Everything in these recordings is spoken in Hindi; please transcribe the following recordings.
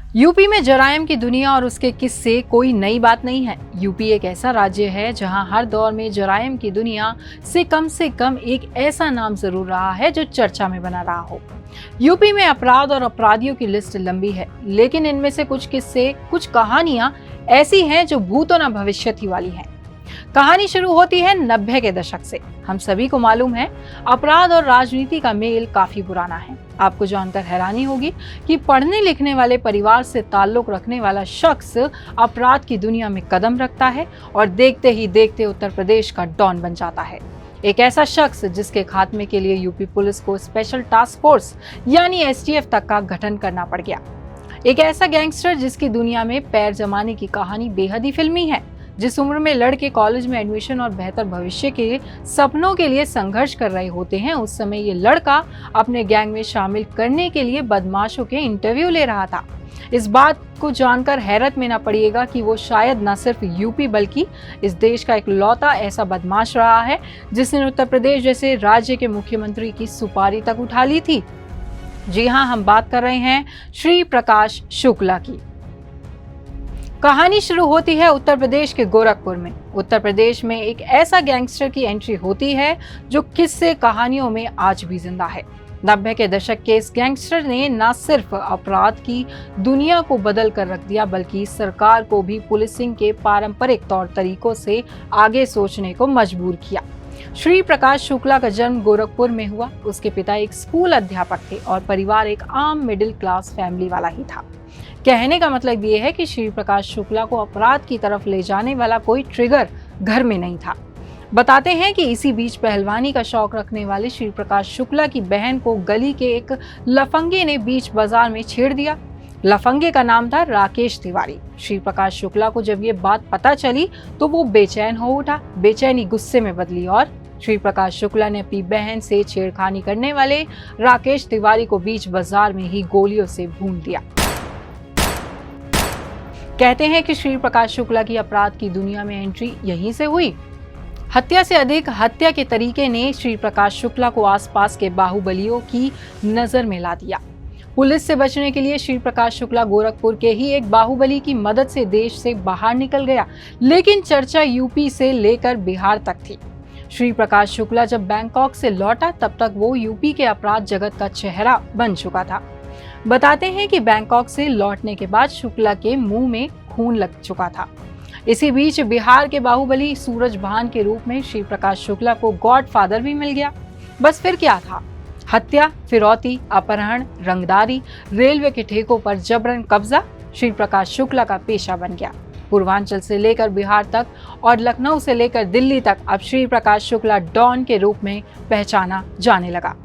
यूपी में जराइम की दुनिया और उसके किस्से कोई नई बात नहीं है। यूपी एक ऐसा राज्य है जहां हर दौर में जराइम की दुनिया से कम एक ऐसा नाम जरूर रहा है जो चर्चा में बना रहा हो। यूपी में अपराध और अपराधियों की लिस्ट लंबी है, लेकिन इनमें से कुछ किस्से, कुछ कहानियां ऐसी हैं जो भूतों न भविष्यति वाली हैं। कहानी शुरू होती है 90 के दशक से। हम सभी को मालूम है अपराध और राजनीति का मेल काफी पुराना है। आपको जानकर हैरानी होगी कि पढ़ने लिखने वाले परिवार से ताल्लुक रखने वाला शख्स अपराध की दुनिया में कदम रखता है और देखते ही देखते उत्तर प्रदेश का डॉन बन जाता है। एक ऐसा शख्स जिसके खात्मे के लिए यूपी पुलिस को स्पेशल टास्क फोर्स यानी एसटीएफ तक का गठन करना पड़ गया। एक ऐसा गैंगस्टर जिसकी दुनिया में पैर जमाने की कहानी बेहद ही फिल्मी है। जिस उम्र में लड़के कॉलेज में एडमिशन और बेहतर भविष्य के सपनों के लिए संघर्ष कर रहे होते हैं, उस समय ये लड़का अपने गैंग में शामिल करने के लिए बदमाशों के इंटरव्यू ले रहा था। इस बात को जानकर हैरत में न पड़िएगा कि वो शायद न सिर्फ यूपी बल्कि इस देश का इकलौता ऐसा बदमाश रहा है जिसने उत्तर प्रदेश जैसे राज्य के मुख्यमंत्री की सुपारी तक उठा ली थी। जी हाँ, हम बात कर रहे हैं श्री प्रकाश शुक्ला की। कहानी शुरू होती है उत्तर प्रदेश के गोरखपुर में। उत्तर प्रदेश में एक ऐसा गैंगस्टर की एंट्री होती है जो किस्से कहानियों में आज भी जिंदा है। 90 के दशक के इस गैंगस्टर ने न सिर्फ अपराध की दुनिया को बदल कर रख दिया, बल्कि सरकार को भी पुलिसिंग के पारंपरिक तौर तरीकों से आगे सोचने को मजबूर किया। श्री प्रकाश शुक्ला का जन्म गोरखपुर में हुआ। उसके पिता एक स्कूल अध्यापक थे और परिवार एक आम मिडिल क्लास फैमिली वाला ही था। कहने का मतलब ये है कि श्री प्रकाश शुक्ला को अपराध की तरफ ले जाने वाला कोई ट्रिगर घर में नहीं था। बताते हैं कि इसी बीच पहलवानी का शौक रखने वाले श्री प्रकाश शुक्ला की बहन को गली के एक लफंगे ने बीच बाजार में छेड़ दिया। लफंगे का नाम था राकेश तिवारी। श्री प्रकाश शुक्ला को जब ये बात पता चली तो वो बेचैन हो उठा। बेचैनी गुस्से में बदली और श्री प्रकाश शुक्ला ने अपनी बहन से छेड़खानी करने वाले राकेश तिवारी को बीच बाजार में ही गोलियों से भून दिया। कहते हैं कि श्री प्रकाश शुक्ला की अपराध की दुनिया में एंट्री यहीं से हुई। हत्या से अधिक हत्या के तरीके ने श्री प्रकाश शुक्ला को आसपास के बाहुबलियों की नजर में ला दिया। पुलिस से बचने के लिए श्री प्रकाश शुक्ला गोरखपुर के ही एक बाहुबली की मदद से देश से बाहर निकल गया, लेकिन चर्चा यूपी से लेकर बिहार तक थी। श्री प्रकाश शुक्ला जब बैंकॉक से लौटा तब तक वो यूपी के अपराध जगत का चेहरा बन चुका था। बताते हैं कि बैंकॉक से लौटने के बाद शुक्ला के मुंह में खून लग चुका था। इसी बीच बिहार के बाहुबली सूरज भान के रूप में श्री प्रकाश शुक्ला को गॉडफादर भी मिल गया। बस फिर क्या था? हत्या, फिरौती, अपहरण, रंगदारी, रेलवे के ठेकों पर जबरन कब्जा श्री प्रकाश शुक्ला का पेशा बन गया। पूर्वांचल से लेकर बिहार तक और लखनऊ से लेकर दिल्ली तक अब श्री प्रकाश शुक्ला डॉन के रूप में पहचाना जाने लगा।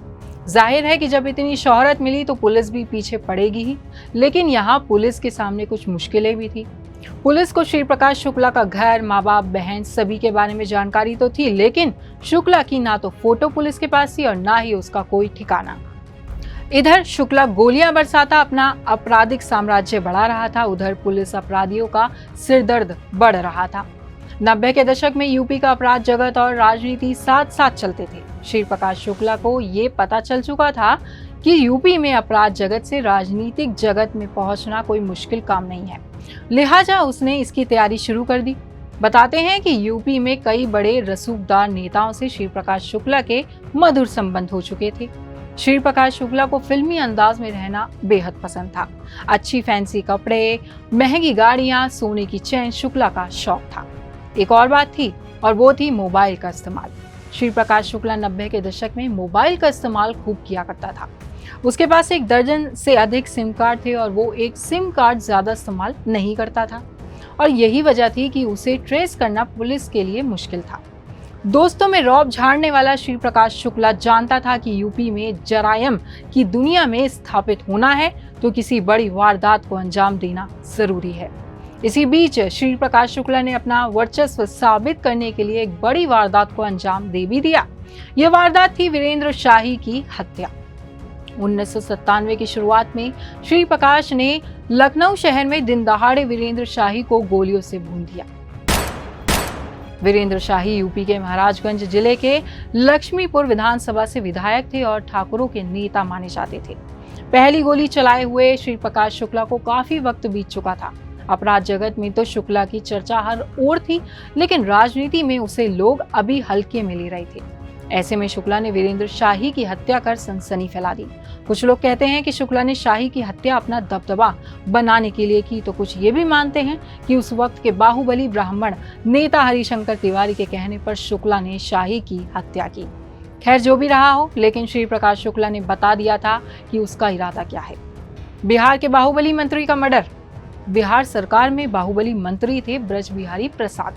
जाहिर है कि जब इतनी शोहरत मिली तो पुलिस भी पीछे पड़ेगी ही, लेकिन यहाँ पुलिस के सामने कुछ मुश्किलें भी थी। पुलिस को श्री प्रकाश शुक्ला का घर, माँ बाप, बहन सभी के बारे में जानकारी तो थी, लेकिन शुक्ला की ना तो फोटो पुलिस के पास थी और ना ही उसका कोई ठिकाना। इधर शुक्ला गोलियां बरसाता अपना आपराधिक साम्राज्य बढ़ा रहा था, उधर पुलिस अपराधियों का सिरदर्द बढ़ रहा था। 90 के दशक में यूपी का अपराध जगत और राजनीति साथ साथ चलते थे। श्री प्रकाश शुक्ला को ये पता चल चुका था कि यूपी में अपराध जगत से राजनीतिक जगत में पहुंचना कोई मुश्किल काम नहीं है, लिहाजा उसने इसकी तैयारी शुरू कर दी। बताते हैं कि यूपी में कई बड़े रसूखदार नेताओं से श्री प्रकाश शुक्ला के मधुर संबंध हो चुके थे। श्री प्रकाश शुक्ला को फिल्मी अंदाज में रहना बेहद पसंद था। अच्छी फैंसी कपड़े, महंगी गाड़ियां, सोने की चेन शुक्ला का शौक था। एक और बात थी और वो थी मोबाइल का इस्तेमाल। श्री प्रकाश शुक्ला 90 के दशक में मोबाइल का इस्तेमाल खूब किया करता था। उसके पास एक दर्जन से अधिक सिम कार्ड थे और वो एक सिम कार्ड ज्यादा इस्तेमाल नहीं करता था और यही वजह थी कि उसे ट्रेस करना पुलिस के लिए मुश्किल था। दोस्तों में रौब झाड़ने वाला श्री प्रकाश शुक्ला जानता था कि यूपी में जरायम की दुनिया में स्थापित होना है तो किसी बड़ी वारदात को अंजाम देना जरूरी है। इसी बीच श्री प्रकाश शुक्ला ने अपना वर्चस्व साबित करने के लिए एक बड़ी वारदात को अंजाम दे भी दिया। यह वारदात थी वीरेंद्र शाही की हत्या। 1997 की शुरुआत में श्री प्रकाश ने लखनऊ शहर में दिन दहाड़े वीरेंद्र शाही को गोलियों से भून दिया। वीरेंद्र शाही यूपी के महाराजगंज जिले के लक्ष्मीपुर विधानसभा से विधायक थे और ठाकुरों के नेता माने जाते थे। पहली गोली चलाए हुए श्री प्रकाश शुक्ला को काफी वक्त बीत चुका था। अपराध जगत में तो शुक्ला की चर्चा हर ओर थी, लेकिन राजनीति में उसे लोग अभी हल्के में ले रहे थे। ऐसे में शुक्ला ने वीरेंद्र शाही की हत्या कर सनसनी फैला दी। कुछ लोग कहते हैं कि शुक्ला ने शाही की हत्या अपना दबदबा बनाने के लिए की, तो कुछ ये भी मानते हैं कि उस वक्त के बाहुबली ब्राह्मण नेता हरिशंकर तिवारी के कहने पर शुक्ला ने शाही की हत्या की। खैर, जो भी रहा हो, लेकिन श्री प्रकाश शुक्ला ने बता दिया था कि उसका इरादा क्या है। बिहार के बाहुबली मंत्री का मर्डर। बिहार सरकार में बाहुबली मंत्री थे ब्रज बिहारी प्रसाद।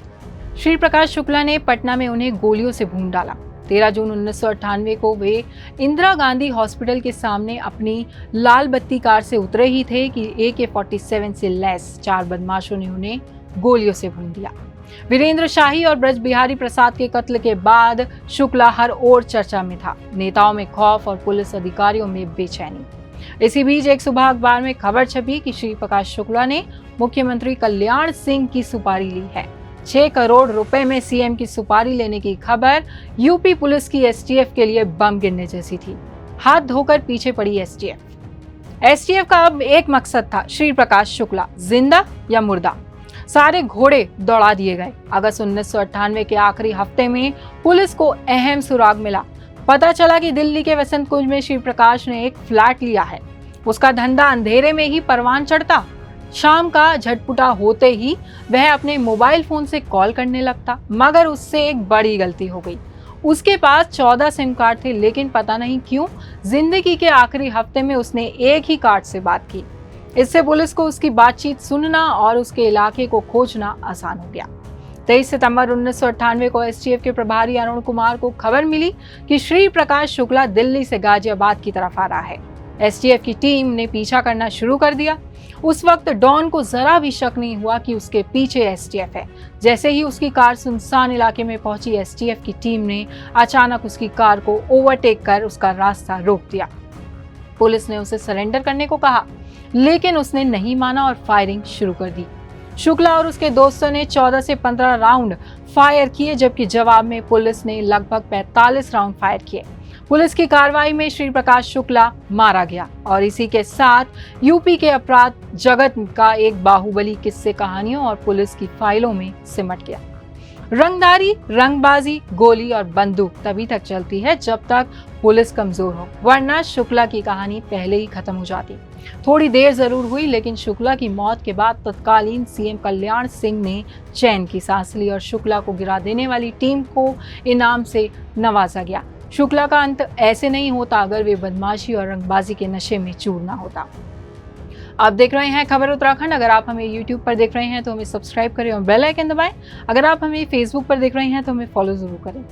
श्री प्रकाश शुक्ला ने पटना में उन्हें गोलियों से भून डाला। 13 जून 1998 को वे इंदिरा गांधी हॉस्पिटल के सामने अपनी लाल बत्ती कार से उतरे ही थे कि AK-47 से लैस 4 बदमाशों ने उन्हें गोलियों से भून दिया। वीरेंद्र शाही और ब्रज बिहारी प्रसाद के कत्ल के बाद शुक्ला हर ओर चर्चा में था। नेताओं में खौफ और पुलिस अधिकारियों में बेचैनी। इसी बीच एक सुबह अखबार में खबर छपी कि श्री प्रकाश शुक्ला ने मुख्यमंत्री कल्याण सिंह की सुपारी ली है। 6 करोड़ रुपए में सीएम की सुपारी लेने की खबर यूपी पुलिस की एसटीएफ के लिए बम गिरने जैसी थी। हाथ धोकर पीछे पड़ी एसटीएफ का अब एक मकसद था, श्री प्रकाश शुक्ला जिंदा या मुर्दा। सारे घोड़े दौड़ा दिए गए। अगस्त 1998 के आखिरी हफ्ते में पुलिस को अहम सुराग मिला। पता चला कि दिल्ली के वसंत कुंज में श्री प्रकाश ने एक फ्लैट लिया है। उसका धंधा अंधेरे में ही परवान चढ़ता। शाम का झटपुटा होते ही वह अपने मोबाइल फोन से कॉल करने लगता, मगर उससे एक बड़ी गलती हो गई। उसके पास 14 सिम कार्ड थे, लेकिन पता नहीं क्यों जिंदगी के आखिरी हफ्ते में उसने एक ही कार्ड से बात की। इससे पुलिस को उसकी बातचीत सुनना और उसके इलाके को खोजना आसान हो गया। 23 सितंबर 1998 को एसटीएफ के प्रभारी अरुण कुमार को खबर मिली कि श्री प्रकाश शुक्ला दिल्ली से गाजियाबाद की तरफ आ रहा है। एसटीएफ की टीम ने पीछा करना शुरू कर दिया। उस वक्त डॉन को जरा भी शक नहीं हुआ कि उसके पीछे एसटीएफ है। जैसे ही उसकी कार सुनसान इलाके में पहुंची, एसटीएफ की टीम ने अचानक उसकी कार को ओवरटेक कर उसका रास्ता रोक दिया। पुलिस ने उसे सरेंडर करने को कहा, लेकिन उसने नहीं माना और फायरिंग शुरू कर दी। शुक्ला और उसके दोस्तों ने 14 से 15 राउंड फायर किए, जबकि जवाब में पुलिस ने लगभग 45 राउंड फायर किए। पुलिस की कार्रवाई में श्री प्रकाश शुक्ला मारा गया और इसी के साथ यूपी के अपराध जगत का एक बाहुबली किस्से कहानियों और पुलिस की फाइलों में सिमट गया। रंगदारी, रंगबाजी, गोली और बंदूक तभी तक चलती है जब तक पुलिस कमजोर हो, वरना शुक्ला की कहानी पहले ही खत्म हो जाती। थोड़ी देर जरूर हुई, लेकिन शुक्ला की मौत के बाद तत्कालीन सीएम कल्याण सिंह ने चैन की सांस ली और शुक्ला को गिरा देने वाली टीम को इनाम से नवाजा गया। शुक्ला का अंत ऐसे नहीं होता अगर वे बदमाशी और रंगबाजी के नशे में चूर ना होता। आप देख रहे हैं खबर उत्तराखंड। अगर आप हमें YouTube पर देख रहे हैं तो हमें सब्सक्राइब करें और बेल आइकन दबाएं। अगर आप हमें Facebook पर देख रहे हैं तो हमें फॉलो जरूर करें।